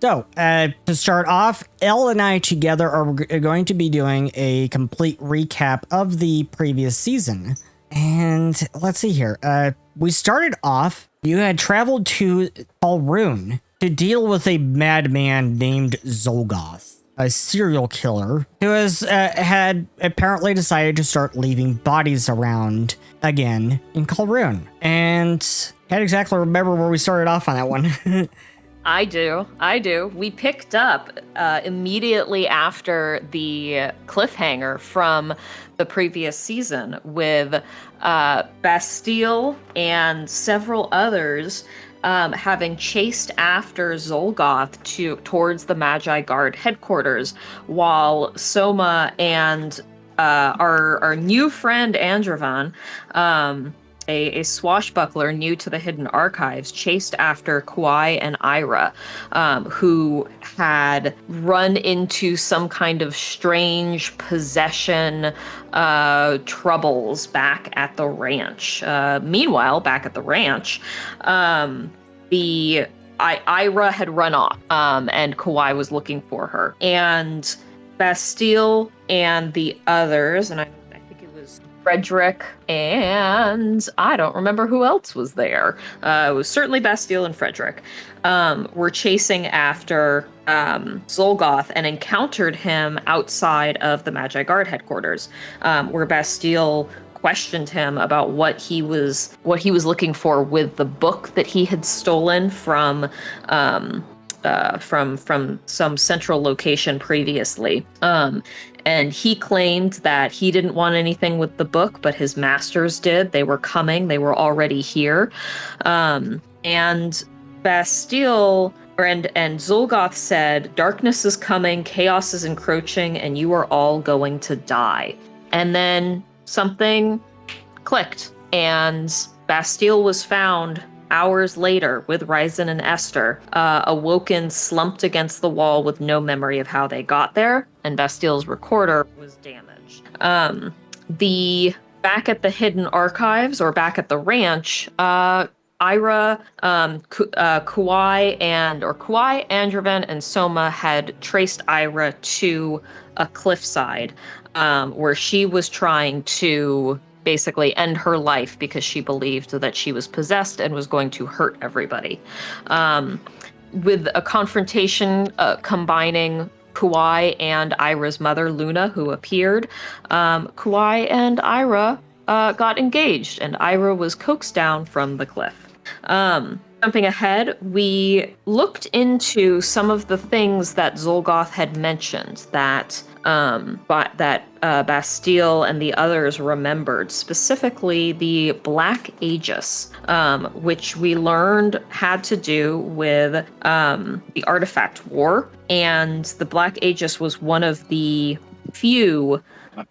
To start off, Elle and I together are going to be doing a complete recap of the previous season. And let's see here. We started off, you had traveled to Alrune to deal with a madman named Zolgoth, a serial killer who had apparently decided to start leaving bodies around again in Kalrune. And can't exactly remember where we started off on that one. I do. We picked up immediately after the cliffhanger from the previous season with Bastille and several others having chased after Zolgoth towards the Magi Guard headquarters, while Soma and our new friend Andrevan, a swashbuckler new to the Hidden Archives, chased after Kauai and Ira, who had run into some kind of strange possession troubles back at the ranch. Meanwhile, back at the ranch, Ira had run off, and Kauai was looking for her. And Bastille and the others, and I think it was Frederick, and I don't remember who else was there. It was certainly Bastille and Frederick. Were chasing after Zolgoth and encountered him outside of the Magi Guard headquarters, where Bastille questioned him about what he was looking for with the book that he had stolen from some central location previously. And he claimed that he didn't want anything with the book, but his masters did. They were coming. They were already here. And Bastille and Zolgoth said, "Darkness is coming, chaos is encroaching, and you are all going to die." And then something clicked, and Bastille was found hours later with Ryzen and Esther, awoken, slumped against the wall with no memory of how they got there, and Bastille's recorder was damaged. Back at the Hidden Archives, or back at the ranch, Ira, Kauai, Andrevan, and Soma had traced Ira to a cliffside, where she was trying to basically end her life because she believed that she was possessed and was going to hurt everybody. With a confrontation combining Kauai and Ira's mother, Luna, who appeared, Kauai and Ira got engaged, and Ira was coaxed down from the cliff. Jumping ahead, we looked into some of the things that Zolgoth had mentioned that Bastille and the others remembered, specifically the Black Aegis, which we learned had to do with the Artifact War. And the Black Aegis was one of the few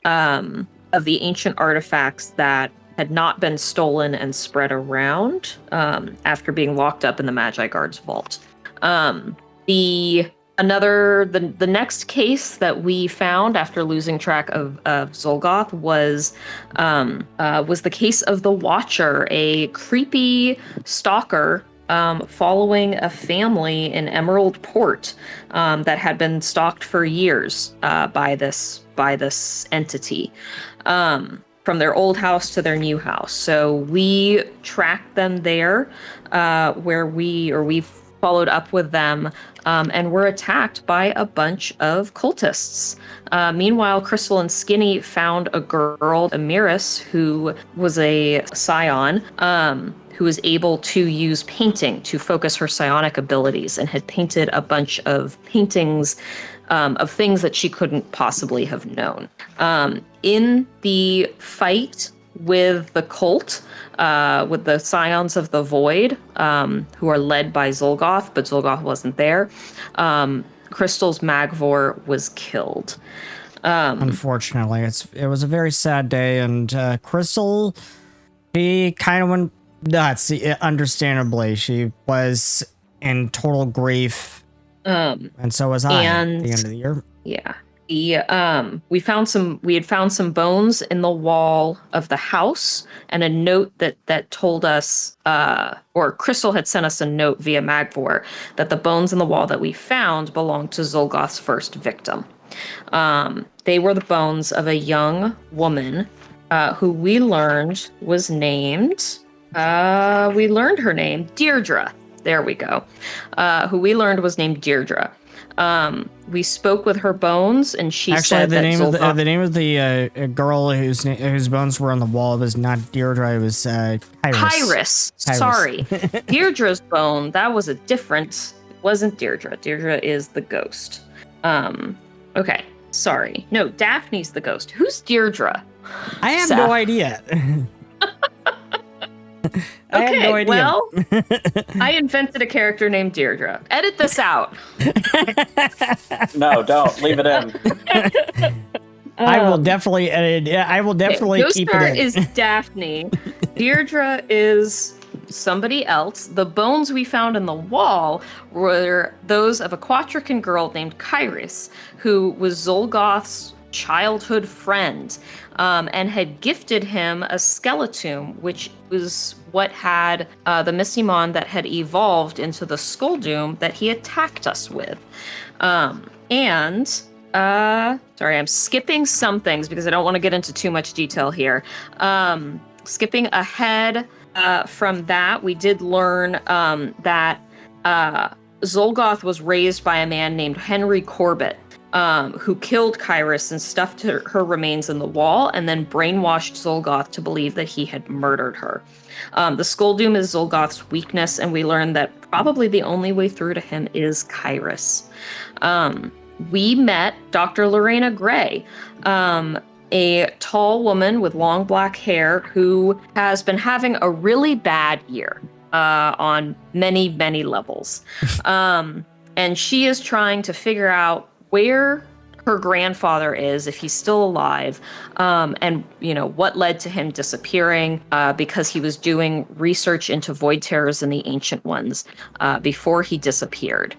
of the ancient artifacts that had not been stolen and spread around after being locked up in the Magi Guard's vault. The next case that we found after losing track of Zolgoth was the case of the Watcher, a creepy stalker following a family in Emerald Port that had been stalked for years by this entity. From their old house to their new house. So we tracked them there, where we followed up with them, and were attacked by a bunch of cultists. Meanwhile, Crystal and Skinny found a girl, Amiris, who was a scion, who was able to use painting to focus her psionic abilities, and had painted a bunch of paintings of things that she couldn't possibly have known. In the fight with the cult, with the Scions of the Void, who are led by Zolgoth, but Zolgoth wasn't there, Crystal's Magvor was killed. Unfortunately, it was a very sad day, and Crystal, she kind of went nuts. Understandably, she was in total grief. And so was I at the end of the year. Yeah. we had found some bones in the wall of the house and a note that told us or Crystal had sent us a note via Magvor that the bones in the wall that we found belonged to Zolgoth's first victim. They were the bones of a young woman who we learned was named we learned her name Deirdre. There we go. Who we learned was named Deirdre. We spoke with her bones, and she said the that name Zolgoth... the name of the girl whose bones were on the wall was not Deirdre. It was Kyrus. Sorry, Deirdre's bone. That was a different. It wasn't Deirdre. Deirdre is the ghost. Okay. Sorry. No, Daphne's the ghost. Who's Deirdre? I have no idea. I have no idea. Well, I invented a character named Deirdre. Edit this out. No, don't. Leave it in. I will definitely edit. I will definitely keep it in. Ghostar is Daphne. Deirdre is somebody else. The bones we found in the wall were those of a Quatrican girl named Kyrus, who was Zolgoth's childhood friend, and had gifted him a skeleton, which was what had the Mystimon that had evolved into the Skulldoom that he attacked us with. Sorry, I'm skipping some things because I don't want to get into too much detail here. Skipping ahead from that, we did learn that Zolgoth was raised by a man named Henry Corbett, who killed Kyrus and stuffed her remains in the wall and then brainwashed Zolgoth to believe that he had murdered her. The Skulldoom is Zolgoth's weakness, and we learned that probably the only way through to him is Kyrus. We met Dr. Lorena Gray, a tall woman with long black hair who has been having a really bad year on many, many levels. And she is trying to figure out where her grandfather is, if he's still alive, and what led to him disappearing, because he was doing research into void terrors and the ancient ones before he disappeared.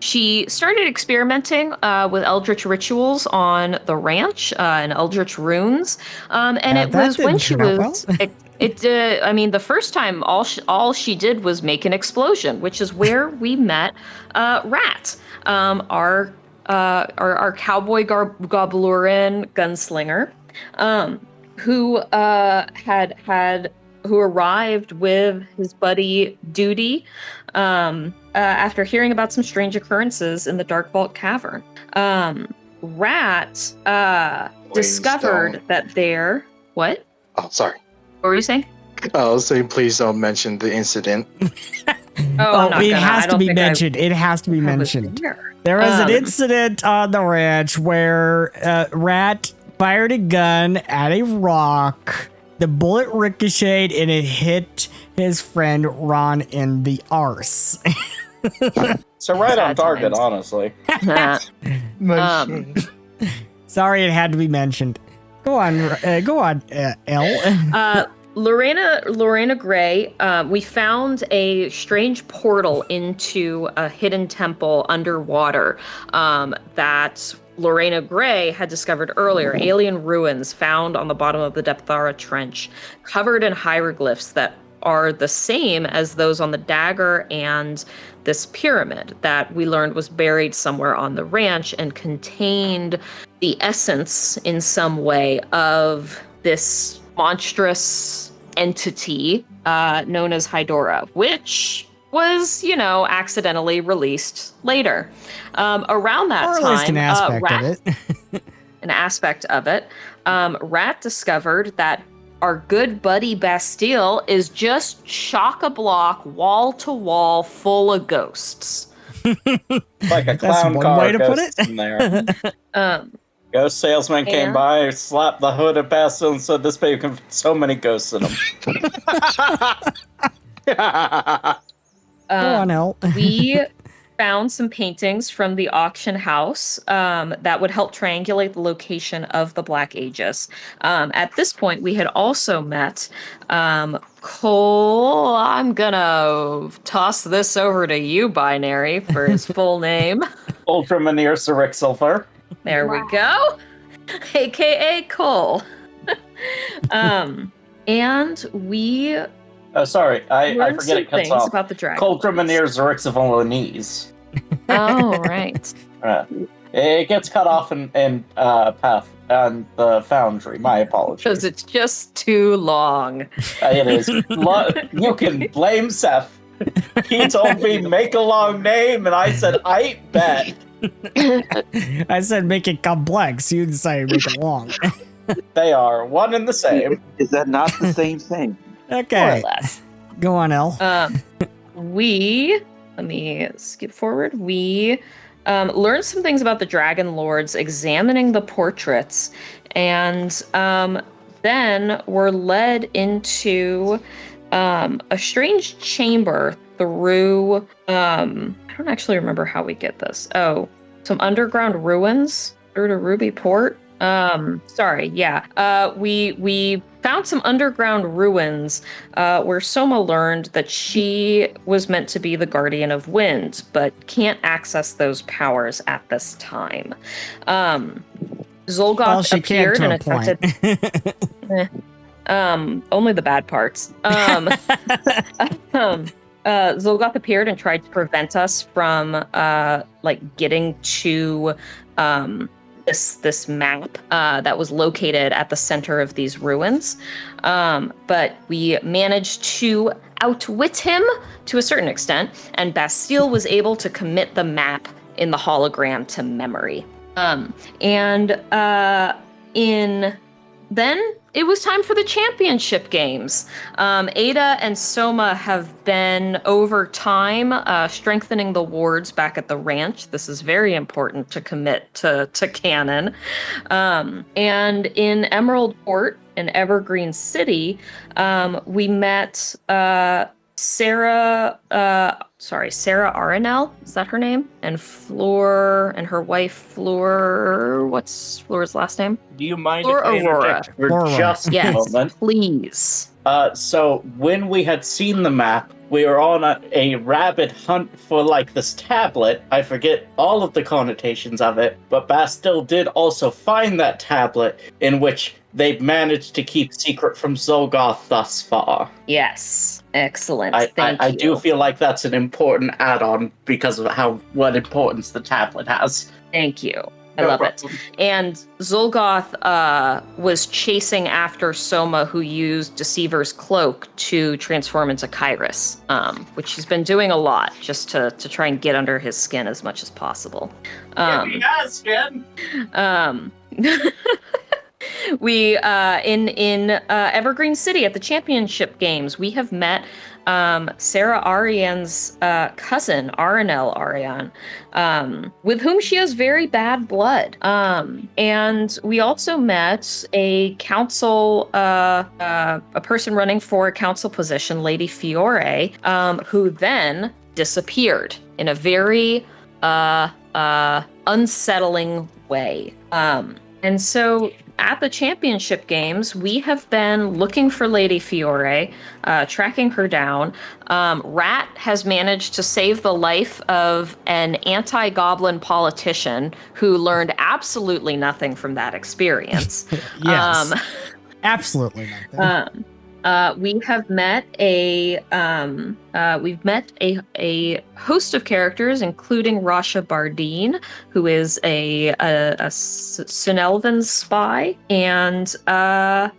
She started experimenting with eldritch rituals on the ranch and eldritch runes, and it was when she was. Well. The first time, all she did was make an explosion, which is where we met Rat, our cowboy Goblurin gunslinger, who arrived with his buddy Duty after hearing about some strange occurrences in the Dark Vault Cavern. Rat discovered that there... What? Oh, sorry. What were you saying? I was saying, please don't mention the incident. It has to be mentioned. It has to be mentioned. There was an incident on the ranch where Rat fired a gun at a rock. The bullet ricocheted and it hit his friend Ron in the arse. So right on target, honestly. Sorry, it had to be mentioned. Go on, Elle. Lorena Gray, we found a strange portal into a hidden temple underwater that Lorena Gray had discovered earlier. Alien ruins found on the bottom of the Depthara Trench, covered in hieroglyphs that are the same as those on the dagger and this pyramid that we learned was buried somewhere on the ranch and contained the essence in some way of this monstrous entity known as Hydora, which was, accidentally released later. Around that time, or at least an aspect of it, Rat discovered that our good buddy Bastille is just chock-a-block, wall-to-wall, full of ghosts. Like a clown That's one car way to put ghost it. in there. Ghost salesman came by, slapped the hood of Bastille, and said, "This baby can fit so many ghosts in him." Go on, Elle. We found some paintings from the auction house that would help triangulate the location of the Black Aegis. At this point, we had also met Cole. I'm gonna toss this over to you, Binary, for his full name. Ultramanir Sirixilfer. There we go. AKA Cole. And we Oh, sorry. I learned forget some it cuts things off. about the dragon. Cole Drominier Zorix of Olonese. Oh, right. It gets cut off in Path on the Foundry. My apologies. Because it's just too long. It is. You can blame Seth. He told me make a long name, and I said I bet. I said make it complex. You decided make it long. They are one and the same. Is that not the same thing? Okay. More or less. Go on, Elle. Let me skip forward. We learned some things about the Dragon Lords, examining the portraits, and then we're led into a strange chamber through, I don't actually remember how we get this. Oh, some underground ruins through to Ruby Port. We found some underground ruins where Soma learned that she was meant to be the Guardian of Wind, but can't access those powers at this time. Zolgoth appeared and attempted. Only the bad parts. Zolgoth appeared and tried to prevent us from getting to this map that was located at the center of these ruins. But we managed to outwit him to a certain extent, and Bastille was able to commit the map in the hologram to memory. Then it was time for the championship games. Ada and Soma have been, over time, strengthening the wards back at the ranch. This is very important to commit to canon. And in Emerald Port, in Evergreen City, we met Sarah Arenell, is that her name? And Fleur, and her wife Fleur, what's Fleur's last name? Do you mind Fleur if I interject for just a moment? Please. So when we had seen the map, we were on a rabid hunt for this tablet. I forget all of the connotations of it, but Bastille did also find that tablet, in which they've managed to keep secret from Zolgoth thus far. Yes. Excellent. Thank you. I do feel like that's an important add-on because of what importance the tablet has. Thank you. I love it. And Zolgoth was chasing after Soma, who used Deceiver's cloak to transform into Kairos, which he's been doing a lot just to try and get under his skin as much as possible. He has skin! We in Evergreen City at the championship games, we have met Sarah Arian's cousin, Aranel Arian, with whom she has very bad blood. And we also met a council, a person running for a council position, Lady Fiore, who then disappeared in a very unsettling way. And so at the championship games, we have been looking for Lady Fiore, tracking her down. Rat has managed to save the life of an anti-goblin politician who learned absolutely nothing from that experience. Yes, absolutely nothing. We have met a host of characters, including Rasha Bardine, who is a Sinelvan spy, and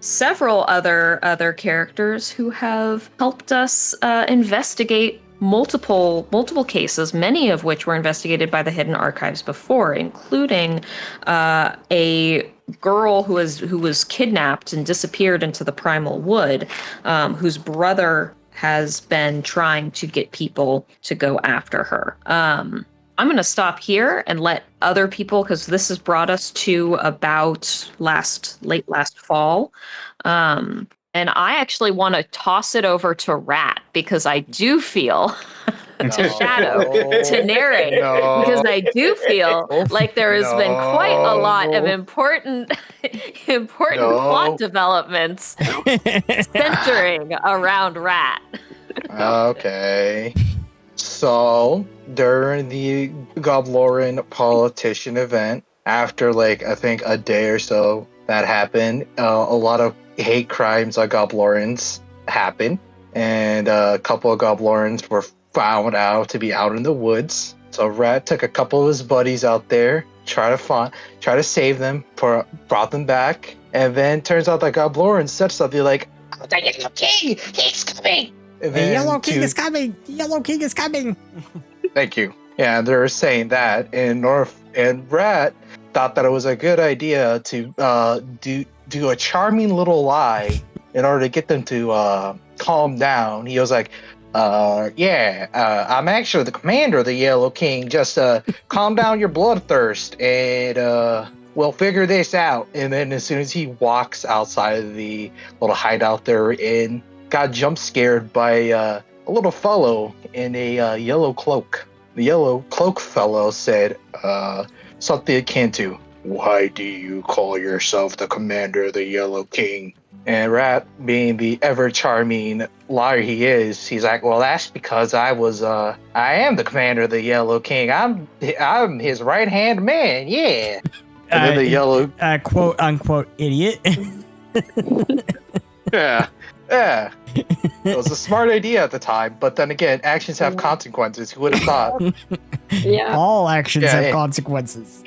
several other characters who have helped us investigate multiple cases, many of which were investigated by the Hidden Archives before, including a girl who was kidnapped and disappeared into the Primal Wood, whose brother has been trying to get people to go after her. I'm going to stop here and let other people, because this has brought us to about late last fall. And I actually want to toss it over to Rat, because I do feel to Shadow, to narrate, because I do feel like there has been quite a lot of important plot developments centering around Rat. Okay. So, during the Gobloran politician event, after like I think a day or so that happened, a lot of hate crimes on Goblorans happened, and a couple of Goblorans were found out to be out in the woods. So Rat took a couple of his buddies out there, try to save them, brought them back, and then turns out that Goblorans said something like, "Oh, the Yellow King, he's coming!" And The then Yellow King is coming! The Yellow King is coming! Thank you. Yeah, they were saying that, and Rat thought that it was a good idea to do a charming little lie in order to get them to calm down. He was like, I'm actually the commander of the Yellow King. Just calm down your bloodthirst, and we'll figure this out." And then as soon as he walks outside of the little hideout they're in, got jump scared by a little fellow in a yellow cloak. The yellow cloak fellow said something akin to, "Why do you call yourself the commander of the Yellow King?" And Rat, being the ever-charming liar he is, he's like, "Well, that's because I am the commander of the Yellow King. I'm his right-hand man, yeah." And then the yellow... quote-unquote idiot. Yeah. It was a smart idea at the time, but then again, actions have consequences. Who would have thought? Yeah. All actions have consequences.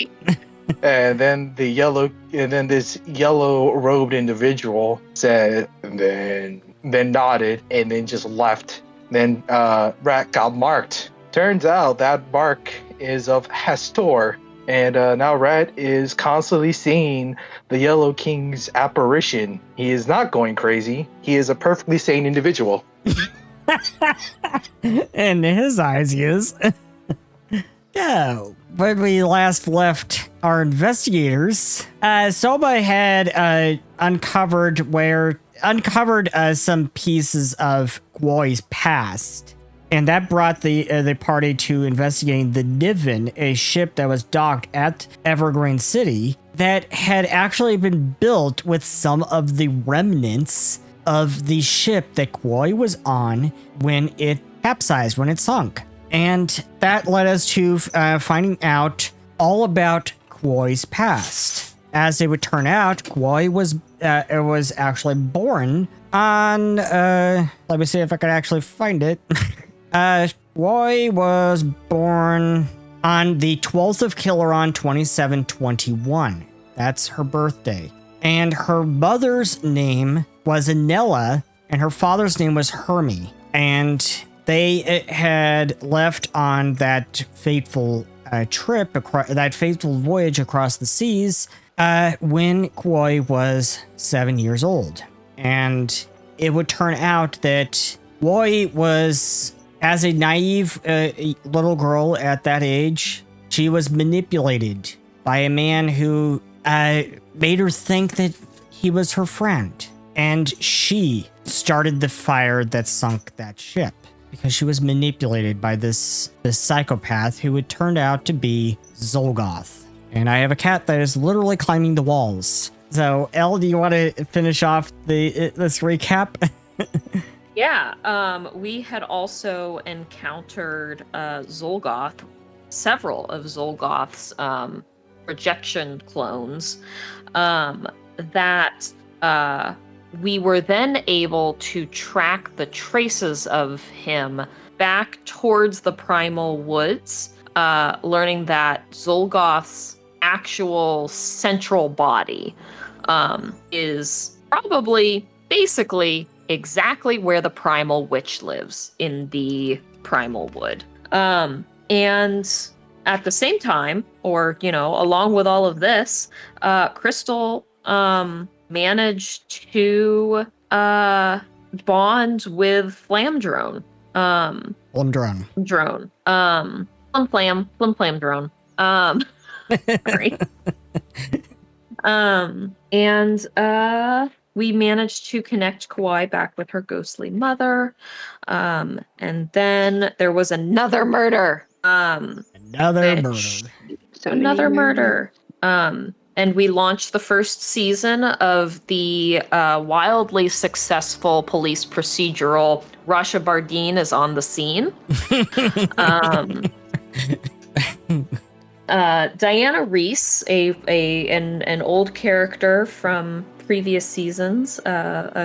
And then this yellow-robed individual said, and then nodded, and then just left. Then Rat got marked. Turns out that mark is of Hastor, and now Rat is constantly seeing the Yellow King's apparition. He is not going crazy. He is a perfectly sane individual. In his eyes, he is. Yeah. When we last left our investigators, Soba had uncovered some pieces of Guoi's past. And that brought the party to investigating the Niven, a ship that was docked at Evergreen City that had actually been built with some of the remnants of the ship that Guoi was on when it capsized, when it sunk. And that led us to finding out all about Guoi's past. As it would turn out, Guoi was actually born on, let me see if I can actually find it. Guoi was born on the 12th of Kiloron 2721. That's her birthday. And her mother's name was Anella, and her father's name was Hermie. And they had left on that fateful that fateful voyage across the seas when Guoi was 7 years old. And it would turn out that Guoi was, as a naive little girl at that age, she was manipulated by a man who made her think that he was her friend. And she started the fire that sunk that ship because she was manipulated by this psychopath who had turned out to be Zolgoth. And I have a cat that is literally climbing the walls. So, Elle, do you want to finish off this recap? Yeah, we had also encountered Zolgoth, several of Zolgoth's projection clones, that we were then able to track the traces of him back towards the Primal Woods, learning that Zolgoth's actual central body is probably, basically, exactly where the Primal Witch lives, in the Primal Wood. And at the same time, or, along with all of this, Crystal managed to bond with Flamdrone. Drone. Flam Drone. Sorry. And we managed to connect Kauai back with her ghostly mother. And then there was another murder. Another murder. And we launched the first season of the wildly successful police procedural Rasha Bardeen is on the Scene. Diana Reese, an old character from previous seasons,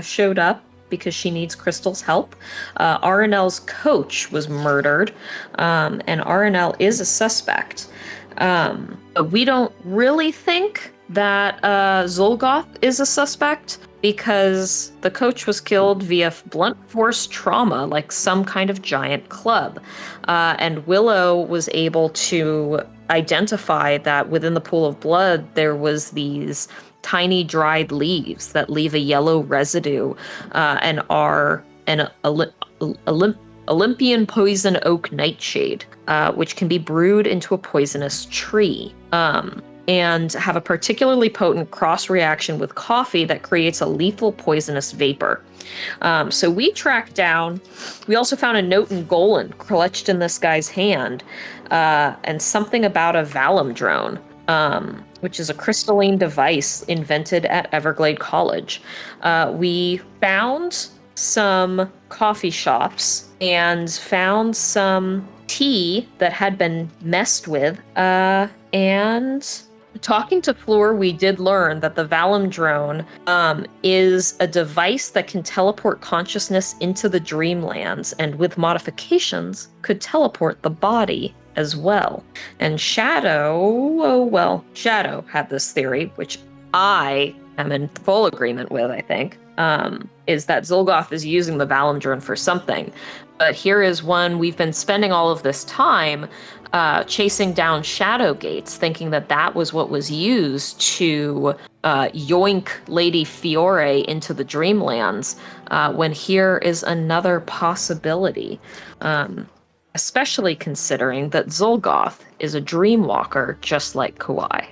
showed up because she needs Crystal's help. RNL's coach was murdered, and RNL is a suspect. But we don't really think that Zolgoth is a suspect because the coach was killed via blunt force trauma, like some kind of giant club. And Willow was able to identify that within the pool of blood, there was these tiny dried leaves that leave a yellow residue and are an Olympian poison oak nightshade, which can be brewed into a poisonous tree. And have a particularly potent cross reaction with coffee that creates a lethal poisonous vapor. So we tracked down, we also found a note in Golan clutched in this guy's hand, and something about a Valum drone, which is a crystalline device invented at Everglade College. We found some coffee shops and found some tea that had been messed with, and talking to Floor, we did learn that the Valum drone is a device that can teleport consciousness into the dreamlands, and with modifications, could teleport the body as well. And Shadow had this theory, which I am in full agreement with, I think, is that Zolgoth is using the Valum drone for something. But here is one, we've been spending all of this time chasing down shadow gates, thinking that that was what was used to yoink Lady Fiore into the Dreamlands, when here is another possibility, especially considering that Zolgoth is a dreamwalker just like Kauai.